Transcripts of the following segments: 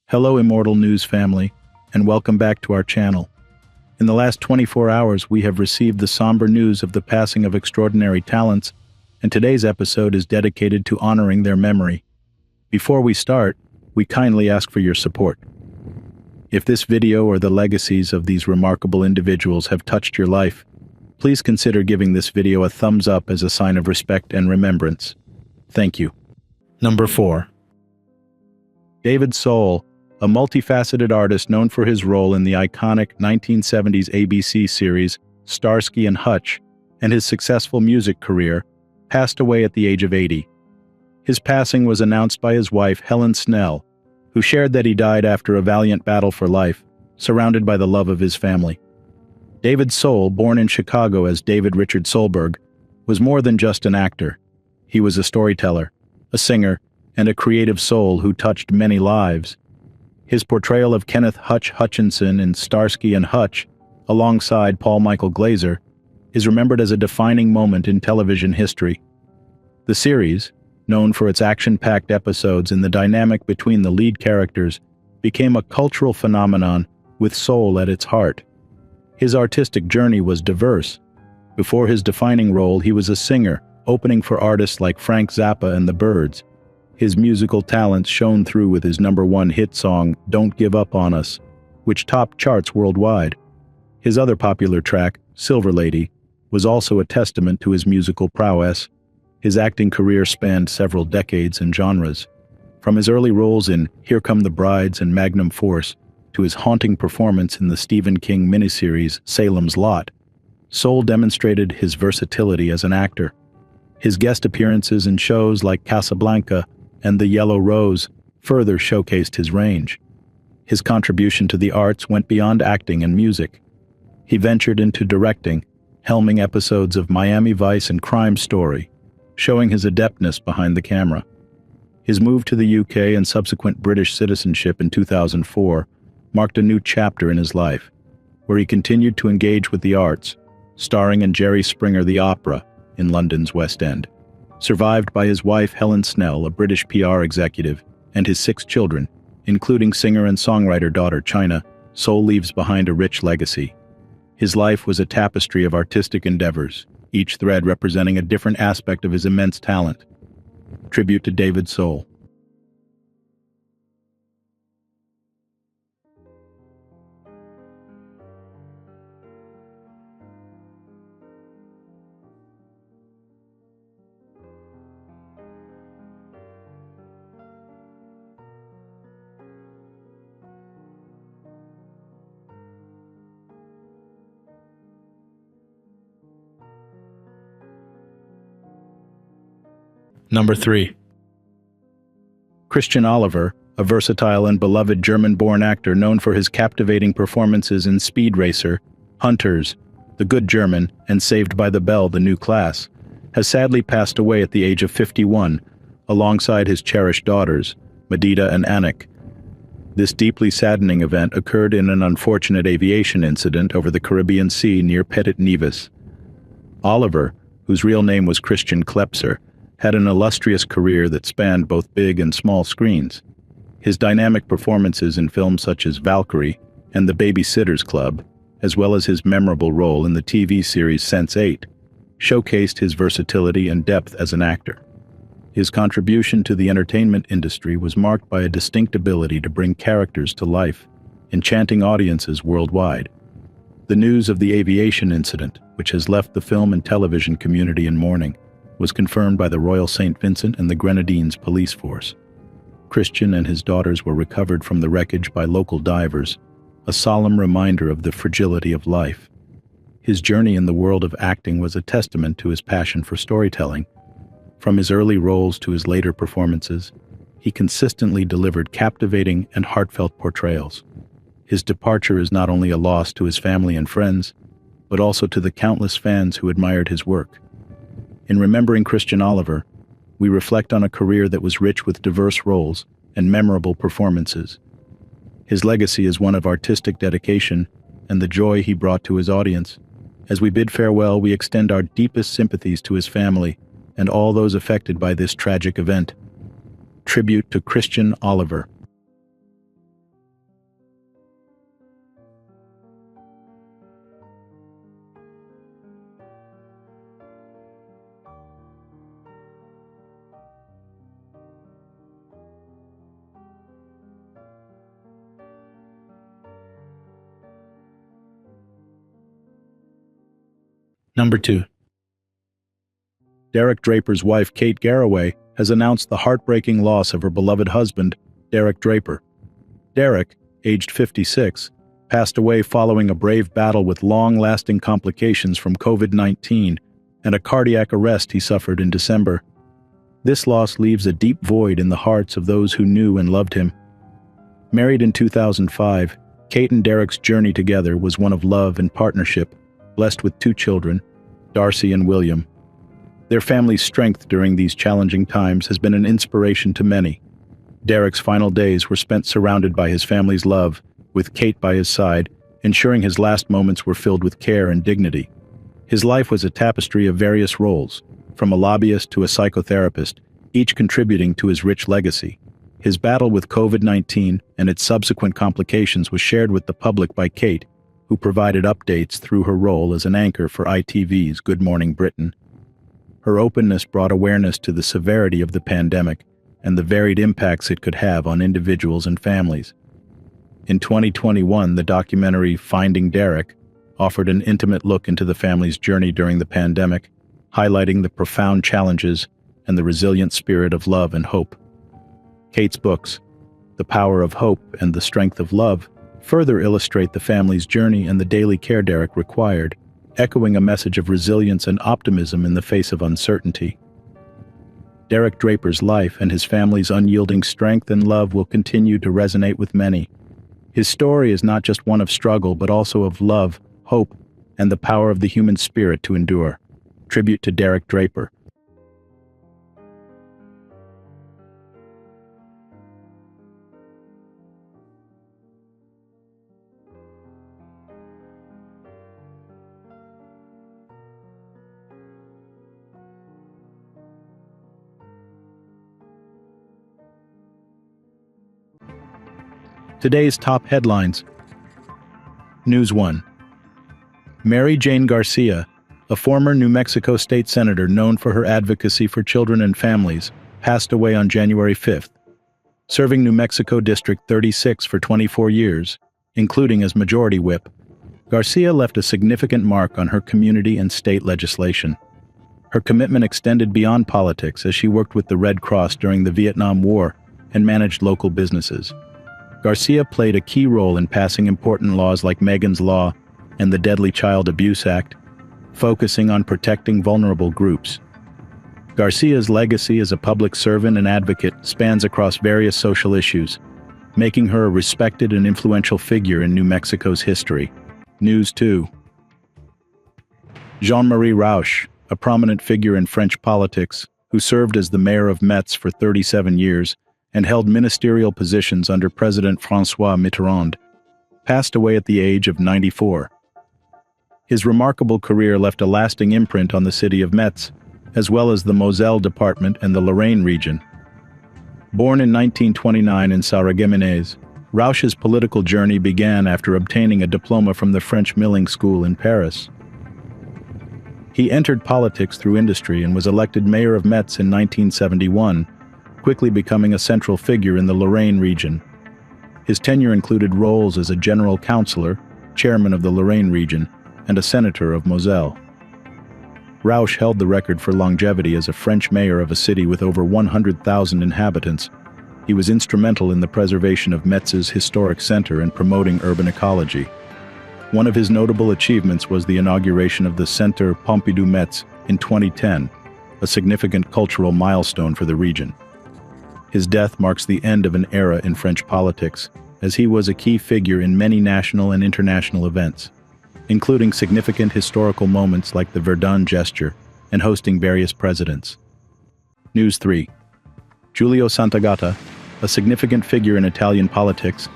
Hello Immortal News family, and welcome back to our channel. In the last 24 hours, we have received the somber news of the passing of extraordinary talents, and today's episode is dedicated to honoring their memory. Before we start, we kindly ask for your support. If this video or the legacies of these remarkable individuals have touched your life, please consider giving this video a thumbs up as a sign of respect and remembrance. Thank you. Number 4. David Soul, a multifaceted artist known for his role in the iconic 1970s ABC series Starsky and Hutch and his successful music career, passed away at the age of 80. His passing was announced by his wife, Helen Snell, who shared that he died after a valiant battle for life, surrounded by the love of his family. David Soul, born in Chicago as David Richard Solberg, was more than just an actor. He was a storyteller, a singer, and a creative soul who touched many lives. His portrayal of Kenneth "Hutch" Hutchinson in Starsky and Hutch, alongside Paul Michael Glaser, is remembered as a defining moment in television history. The series, known for its action-packed episodes and the dynamic between the lead characters, became a cultural phenomenon with soul at its heart. His artistic journey was diverse. Before his defining role, he was a singer, opening for artists like Frank Zappa and the Byrds. His musical talents shone through with his #1 hit song, "Don't Give Up on Us," which topped charts worldwide. His other popular track, "Silver Lady," was also a testament to his musical prowess. His acting career spanned several decades and genres. From his early roles in Here Come the Brides and Magnum Force to his haunting performance in the Stephen King miniseries Salem's Lot, Soul demonstrated his versatility as an actor. His guest appearances in shows like Casablanca and The Yellow Rose further showcased his range. His contribution to the arts went beyond acting and music. He ventured into directing, helming episodes of Miami Vice and Crime Story, showing his adeptness behind the camera. His move to the UK and subsequent British citizenship in 2004 marked a new chapter in his life, where he continued to engage with the arts, starring in Jerry Springer the Opera in London's West End. Survived by his wife Helen Snell, a British PR executive, and his 6 children, including singer and songwriter daughter China, Soul leaves behind a rich legacy. His life was a tapestry of artistic endeavors, each thread representing a different aspect of his immense talent. Tribute to David Soul. Number 3. Christian Oliver, a versatile and beloved German-born actor known for his captivating performances in Speed Racer, Hunters, The Good German, and Saved by the Bell: The New Class, has sadly passed away at the age of 51, alongside his cherished daughters, Medita and Anik. This deeply saddening event occurred in an unfortunate aviation incident over the Caribbean Sea near Petit Nevis. Oliver, whose real name was Christian Klepser, had an illustrious career that spanned both big and small screens. His dynamic performances in films such as Valkyrie and The Babysitter's Club, as well as his memorable role in the TV series Sense8, showcased his versatility and depth as an actor. His contribution to the entertainment industry was marked by a distinct ability to bring characters to life, enchanting audiences worldwide. The news of the aviation incident, which has left the film and television community in mourning, was confirmed by the Royal St. Vincent and the Grenadines police force. Christian and his daughters were recovered from the wreckage by local divers, a solemn reminder of the fragility of life. His journey in the world of acting was a testament to his passion for storytelling. From his early roles to his later performances, he consistently delivered captivating and heartfelt portrayals. His departure is not only a loss to his family and friends, but also to the countless fans who admired his work. In remembering Christian Oliver, we reflect on a career that was rich with diverse roles and memorable performances. His legacy is one of artistic dedication and the joy he brought to his audience. As we bid farewell, we extend our deepest sympathies to his family and all those affected by this tragic event. Tribute to Christian Oliver. Number 2. Derek Draper's wife, Kate Garraway, has announced the heartbreaking loss of her beloved husband, Derek Draper. Derek, aged 56, passed away following a brave battle with long-lasting complications from COVID-19 and a cardiac arrest he suffered in December. This loss leaves a deep void in the hearts of those who knew and loved him. Married in 2005, Kate and Derek's journey together was one of love and partnership, blessed with 2 children, Darcy and William. Their family's strength during these challenging times has been an inspiration to many. Derek's final days were spent surrounded by his family's love, with Kate by his side, ensuring his last moments were filled with care and dignity. His life was a tapestry of various roles, from a lobbyist to a psychotherapist, each contributing to his rich legacy. His battle with COVID-19 and its subsequent complications was shared with the public by Kate, who provided updates through her role as an anchor for ITV's Good Morning Britain. Her openness brought awareness to the severity of the pandemic and the varied impacts it could have on individuals and families. In 2021, the documentary Finding Derek offered an intimate look into the family's journey during the pandemic, highlighting the profound challenges and the resilient spirit of love and hope. Kate's books, The Power of Hope and The Strength of Love, further illustrate the family's journey and the daily care Derek required, echoing a message of resilience and optimism in the face of uncertainty. Derek Draper's life and his family's unyielding strength and love will continue to resonate with many. His story is not just one of struggle, but also of love, hope, and the power of the human spirit to endure. Tribute to Derek Draper. Today's top headlines. News 1. Mary Jane Garcia, a former New Mexico state senator known for her advocacy for children and families, passed away on January 5th. Serving New Mexico District 36 for 24 years, including as Majority Whip, Garcia left a significant mark on her community and state legislation. Her commitment extended beyond politics as she worked with the Red Cross during the Vietnam War and managed local businesses. Garcia played a key role in passing important laws like Megan's Law and the Deadly Child Abuse Act, focusing on protecting vulnerable groups. Garcia's legacy as a public servant and advocate spans across various social issues, making her a respected and influential figure in New Mexico's history. News 2. Jean-Marie Rous, a prominent figure in French politics, who served as the mayor of Metz for 37 years, and held ministerial positions under President François Mitterrand, passed away at the age of 94. His remarkable career left a lasting imprint on the city of Metz, as well as the Moselle department and the Lorraine region. Born in 1929 in Sarreguemines, Rous's political journey began after obtaining a diploma from the French Milling School in Paris. He entered politics through industry and was elected mayor of Metz in 1971, quickly becoming a central figure in the Lorraine region. His tenure included roles as a general councilor, chairman of the Lorraine region, and a senator of Moselle. Rous held the record for longevity as a French mayor of a city with over 100,000 inhabitants. He was instrumental in the preservation of Metz's historic center and promoting urban ecology. One of his notable achievements was the inauguration of the Centre Pompidou Metz in 2010, a significant cultural milestone for the region. His death marks the end of an era in French politics, as he was a key figure in many national and international events, including significant historical moments like the Verdun gesture and hosting various presidents. News 3. Julio Santagata, a significant figure in Italian politics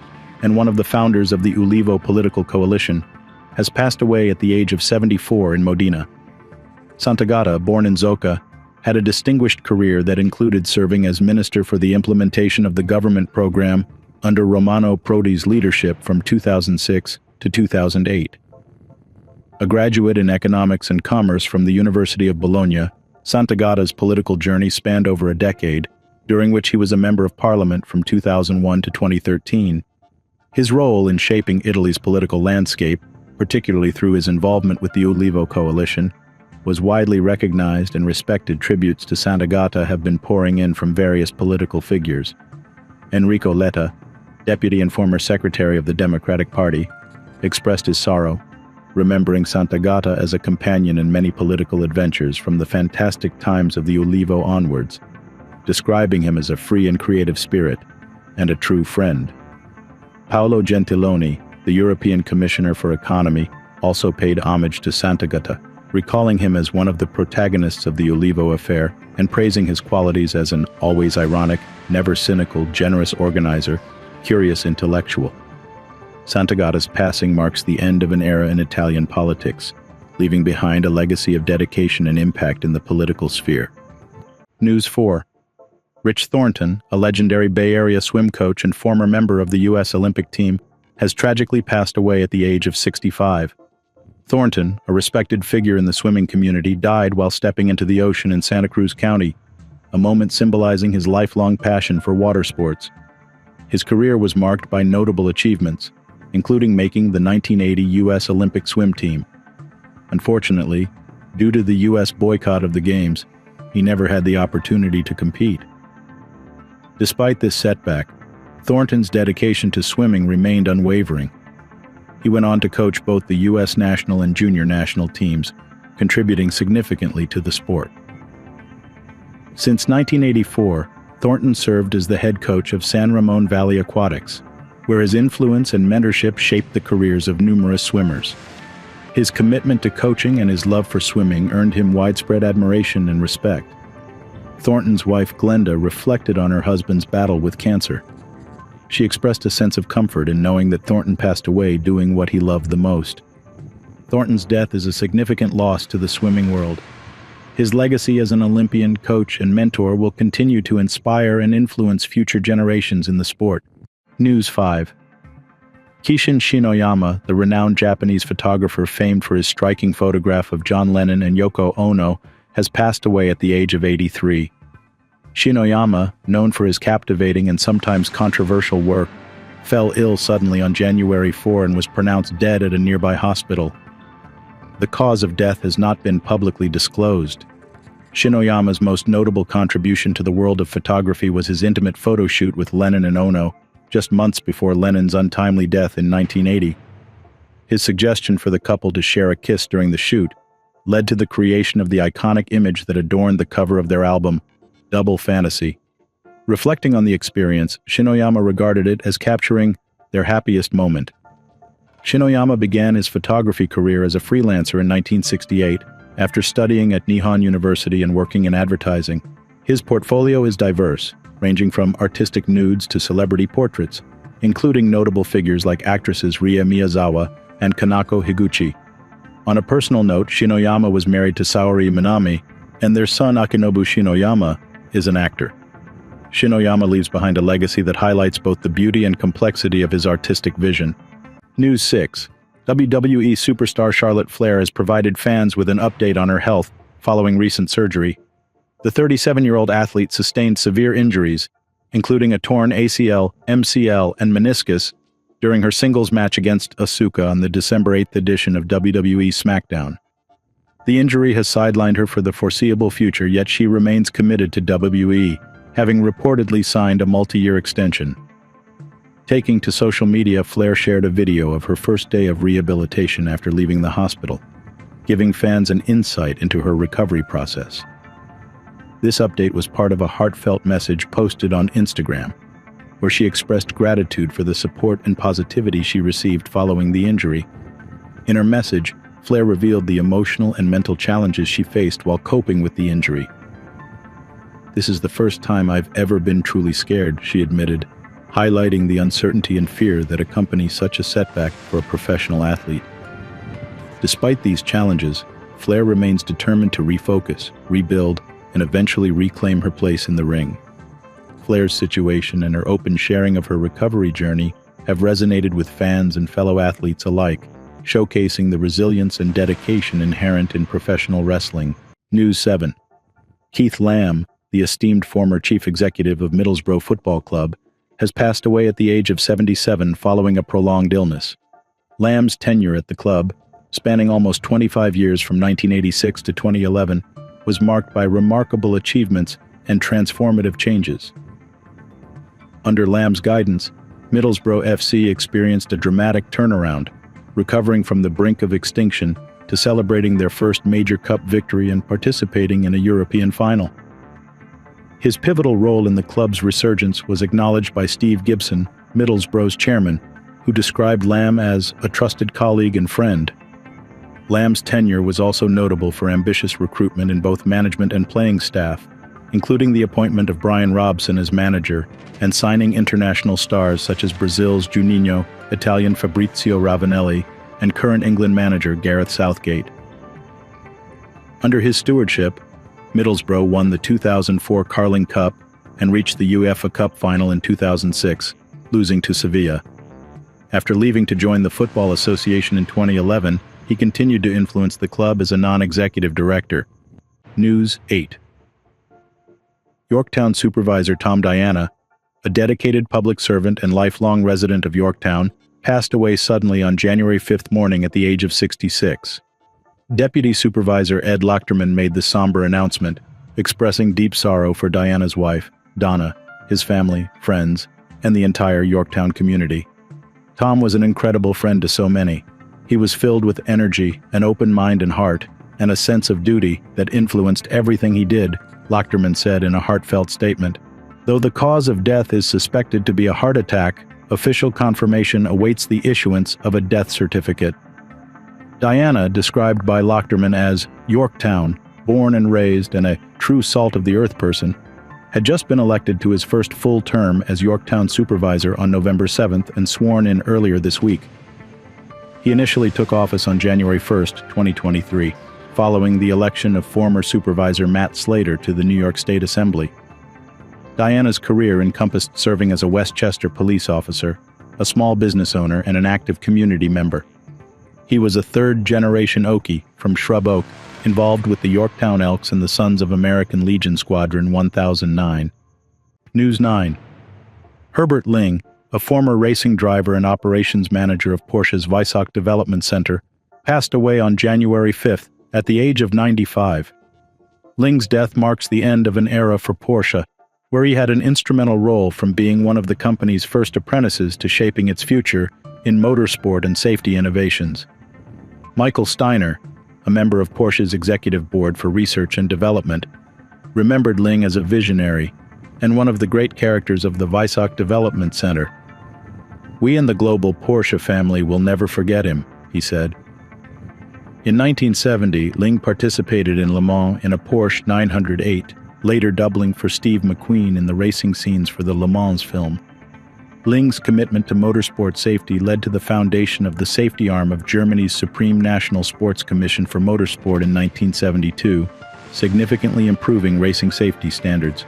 and one of the founders of the Ulivo political coalition, has passed away at the age of 74 in Modena. Santagata, born in Zocca, had a distinguished career that included serving as minister for the implementation of the government program under Romano Prodi's leadership from 2006 to 2008. A graduate in economics and commerce from the University of Bologna, Santagata's political journey spanned over a decade, during which he was a member of parliament from 2001 to 2013. His role in shaping Italy's political landscape, particularly through his involvement with the Ulivo coalition, was widely recognized and respected. Tributes to Santagata have been pouring in from various political figures. Enrico Letta, deputy and former secretary of the Democratic Party, expressed his sorrow, remembering Santagata as a companion in many political adventures from the fantastic times of the Ulivo onwards, describing him as a free and creative spirit and a true friend. Paolo Gentiloni, the European Commissioner for Economy, also paid homage to Santagata, recalling him as one of the protagonists of the Ulivo affair and praising his qualities as an always ironic, never cynical, generous organizer, curious intellectual. Santagata's passing marks the end of an era in Italian politics, leaving behind a legacy of dedication and impact in the political sphere. News 4. Rich Thornton, a legendary Bay Area swim coach and former member of the U.S. Olympic team, has tragically passed away at the age of 65. Thornton, a respected figure in the swimming community, died while stepping into the ocean in Santa Cruz County, a moment symbolizing his lifelong passion for water sports. His career was marked by notable achievements, including making the 1980 U.S. Olympic swim team. Unfortunately, due to the U.S. boycott of the Games, he never had the opportunity to compete. Despite this setback, Thornton's dedication to swimming remained unwavering. He went on to coach both the U.S. national and junior national teams, contributing significantly to the sport. Since 1984, Thornton served as the head coach of San Ramon Valley Aquatics, where his influence and mentorship shaped the careers of numerous swimmers. His commitment to coaching and his love for swimming earned him widespread admiration and respect. Thornton's wife Glenda reflected on her husband's battle with cancer. She expressed a sense of comfort in knowing that Thornton passed away doing what he loved the most. Thornton's death is a significant loss to the swimming world. His legacy as an Olympian, coach, and mentor will continue to inspire and influence future generations in the sport. News 5. Kishin Shinoyama, the renowned Japanese photographer famed for his striking photograph of John Lennon and Yoko Ono, has passed away at the age of 83. Shinoyama, known for his captivating and sometimes controversial work, fell ill suddenly on January 4 and was pronounced dead at a nearby hospital. The cause of death has not been publicly disclosed. Shinoyama's most notable contribution to the world of photography was his intimate photo shoot with Lennon and Ono, just months before Lennon's untimely death in 1980. His suggestion for the couple to share a kiss during the shoot led to the creation of the iconic image that adorned the cover of their album, Double Fantasy. Reflecting on the experience, Shinoyama regarded it as capturing their happiest moment. Shinoyama began his photography career as a freelancer in 1968 after studying at Nihon University and working in advertising. His portfolio is diverse, ranging from artistic nudes to celebrity portraits, including notable figures like actresses Ria Miyazawa and Kanako Higuchi. On a personal note, Shinoyama was married to Saori Minami, and their son Akinobu Shinoyama is an actor. Shinoyama leaves behind a legacy that highlights both the beauty and complexity of his artistic vision. News 6. WWE superstar Charlotte Flair has provided fans with an update on her health following recent surgery. The 37-year-old athlete sustained severe injuries, including a torn ACL, MCL, and meniscus, during her singles match against Asuka on the December 8th edition of WWE SmackDown. The injury has sidelined her for the foreseeable future, yet she remains committed to WWE, having reportedly signed a multi-year extension. Taking to social media, Flair shared a video of her first day of rehabilitation after leaving the hospital, giving fans an insight into her recovery process. This update was part of a heartfelt message posted on Instagram, where she expressed gratitude for the support and positivity she received following the injury. In her message, Flair revealed the emotional and mental challenges she faced while coping with the injury. "This is the first time I've ever been truly scared," she admitted, highlighting the uncertainty and fear that accompany such a setback for a professional athlete. Despite these challenges, Flair remains determined to refocus, rebuild, and eventually reclaim her place in the ring. Flair's situation and her open sharing of her recovery journey have resonated with fans and fellow athletes alike, showcasing the resilience and dedication inherent in professional wrestling. News 7. Keith Lamb, the esteemed former chief executive of Middlesbrough Football Club, has passed away at the age of 77 following a prolonged illness. Lamb's tenure at the club, spanning almost 25 years from 1986 to 2011, was marked by remarkable achievements and transformative changes. Under Lamb's guidance, Middlesbrough FC experienced a dramatic turnaround, recovering from the brink of extinction to celebrating their first major cup victory and participating in a European final. His pivotal role in the club's resurgence was acknowledged by Steve Gibson, Middlesbrough's chairman, who described Lamb as a trusted colleague and friend. Lamb's tenure was also notable for ambitious recruitment in both management and playing staff, including the appointment of Brian Robson as manager and signing international stars such as Brazil's Juninho, Italian Fabrizio Ravanelli, and current England manager Gareth Southgate. Under his stewardship, Middlesbrough won the 2004 Carling Cup and reached the UEFA Cup final in 2006, losing to Sevilla. After leaving to join the Football Association in 2011, he continued to influence the club as a non-executive director. News 8. Yorktown supervisor Tom Diana, a dedicated public servant and lifelong resident of Yorktown, passed away suddenly on January 5th morning at the age of 66. Deputy Supervisor Ed Lochterman made the somber announcement, expressing deep sorrow for Diana's wife, Donna, his family, friends, and the entire Yorktown community. Tom was an incredible friend to so many. He was filled with energy, an open mind and heart, and a sense of duty that influenced everything he did, Lochterman said in a heartfelt statement. Though the cause of death is suspected to be a heart attack, official confirmation awaits the issuance of a death certificate. Diana, described by Lochterman as Yorktown, born and raised and a true salt-of-the-earth person, had just been elected to his first full term as Yorktown supervisor on November 7th and sworn in earlier this week. He initially took office on January 1st, 2023, following the election of former supervisor Matt Slater to the New York State Assembly. Diana's career encompassed serving as a Westchester police officer, a small business owner, and an active community member. He was a third-generation Okie from Shrub Oak, involved with the Yorktown Elks and the Sons of American Legion Squadron 1009. News 9. Herbert Ling, a former racing driver and operations manager of Porsche's Weissach Development Center, passed away on January 5th at the age of 95. Ling's death marks the end of an era for Porsche, where he had an instrumental role from being one of the company's first apprentices to shaping its future in motorsport and safety innovations. Michael Steiner, a member of Porsche's executive board for research and development, remembered Ling as a visionary and one of the great characters of the Weissach Development Center. "We in the global Porsche family will never forget him," he said. In 1970, Ling participated in Le Mans in a Porsche 908, later doubling for Steve McQueen in the racing scenes for the Le Mans film. Ling's commitment to motorsport safety led to the foundation of the safety arm of Germany's Supreme National Sports Commission for Motorsport in 1972, significantly improving racing safety standards.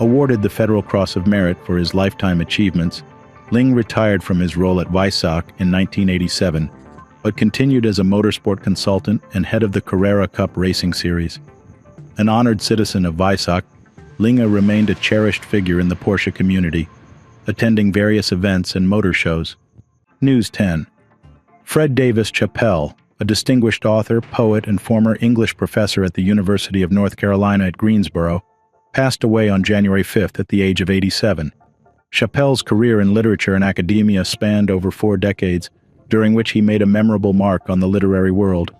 Awarded the Federal Cross of Merit for his lifetime achievements, Ling retired from his role at Weissach in 1987, but continued as a motorsport consultant and head of the Carrera Cup racing series. An honored citizen of Weissach, Ling remained a cherished figure in the Porsche community, attending various events and motor shows. News 10. Fred Davis Chappelle, a distinguished author, poet, and former English professor at the University of North Carolina at Greensboro, passed away on January 5th at the age of 87. Chappelle's career in literature and academia spanned over 4 decades, during which he made a memorable mark on the literary world.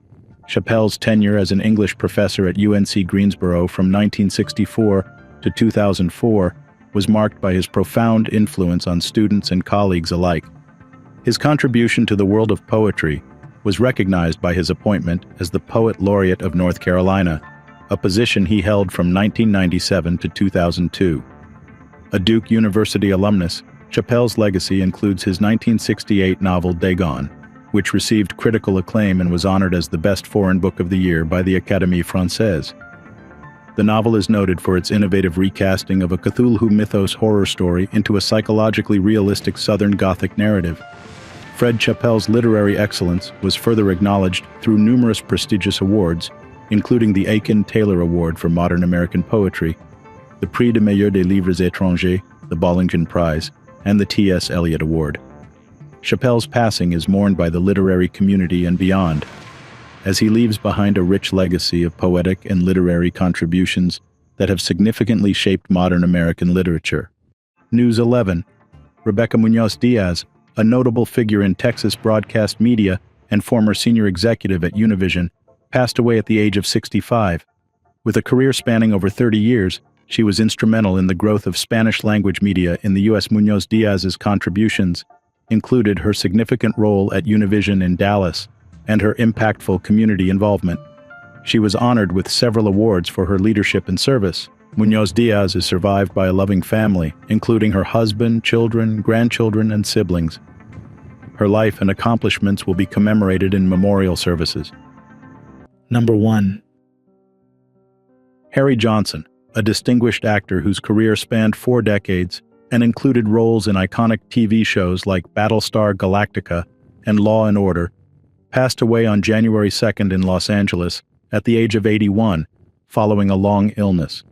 Chappelle's tenure as an English professor at UNC Greensboro from 1964 to 2004 was marked by his profound influence on students and colleagues alike. His contribution to the world of poetry was recognized by his appointment as the Poet Laureate of North Carolina, a position he held from 1997 to 2002. A Duke University alumnus, Chappelle's legacy includes his 1968 novel Dagon, which received critical acclaim and was honored as the best foreign book of the year by the Académie Française. The novel is noted for its innovative recasting of a Cthulhu mythos horror story into a psychologically realistic Southern Gothic narrative. Fred Chappelle's literary excellence was further acknowledged through numerous prestigious awards, including the Aiken-Taylor Award for Modern American Poetry, the Prix de Meilleur des Livres Étrangers, the Bollingen Prize, and the T.S. Eliot Award. Chappelle's passing is mourned by the literary community and beyond, as he leaves behind a rich legacy of poetic and literary contributions that have significantly shaped modern American literature. News 11. Rebecca Munoz Diaz, a notable figure in Texas broadcast media and former senior executive at Univision, passed away at the age of 65. With a career spanning over 30 years, she was instrumental in the growth of Spanish-language media in the U.S. Munoz Diaz's contributions included her significant role at Univision in Dallas and her impactful community involvement. She was honored with several awards for her leadership and service. Munoz Diaz is survived by a loving family, including her husband, children, grandchildren, and siblings. Her life and accomplishments will be commemorated in memorial services. Number 1. Harry Johnson, a distinguished actor whose career spanned 4 decades and included roles in iconic TV shows like Battlestar Galactica and Law and Order, passed away on January 2nd in Los Angeles at the age of 81, following a long illness.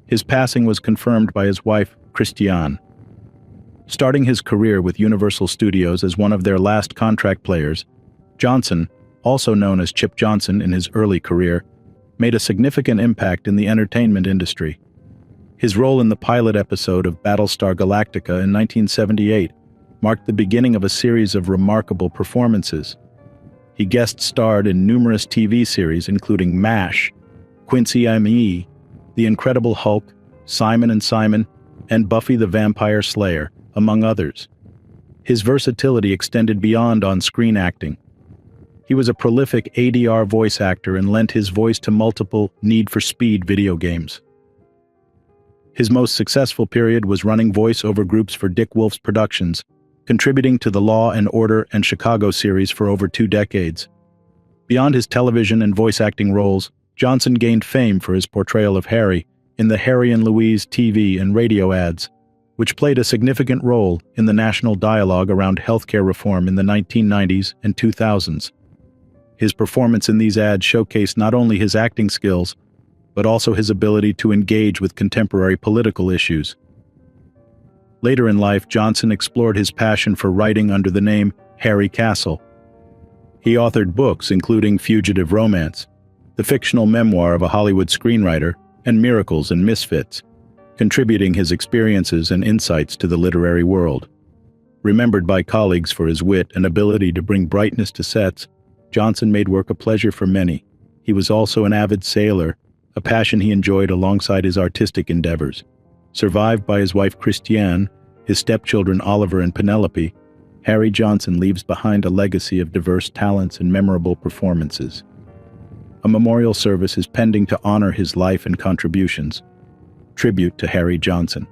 His passing was confirmed by his wife, Christiane. Starting his career with Universal Studios as one of their last contract players, Johnson, also known as Chip Johnson in his early career, made a significant impact in the entertainment industry. His role in the pilot episode of Battlestar Galactica in 1978 marked the beginning of a series of remarkable performances. He guest-starred in numerous TV series including MASH, Quincy M.E., The Incredible Hulk, Simon & Simon, and Buffy the Vampire Slayer, among others. His versatility extended beyond on-screen acting. He was a prolific ADR voice actor and lent his voice to multiple Need for Speed video games. His most successful period was running voice-over groups for Dick Wolf's Productions, contributing to the Law and Order and Chicago series for over 2 decades. Beyond his television and voice acting roles, Johnson gained fame for his portrayal of Harry in the Harry and Louise TV and radio ads, which played a significant role in the national dialogue around healthcare reform in the 1990s and 2000s. His performance in these ads showcased not only his acting skills, but also his ability to engage with contemporary political issues. Later in life, Johnson explored his passion for writing under the name Harry Castle. He authored books including Fugitive Romance, the fictional memoir of a Hollywood screenwriter, and Miracles and Misfits, contributing his experiences and insights to the literary world. Remembered by colleagues for his wit and ability to bring brightness to sets, Johnson made work a pleasure for many. He was also an avid sailor, a passion he enjoyed alongside his artistic endeavors. Survived by his wife Christiane, his stepchildren Oliver and Penelope, Harry Johnson leaves behind a legacy of diverse talents and memorable performances. A memorial service is pending to honor his life and contributions. Tribute to Harry Johnson.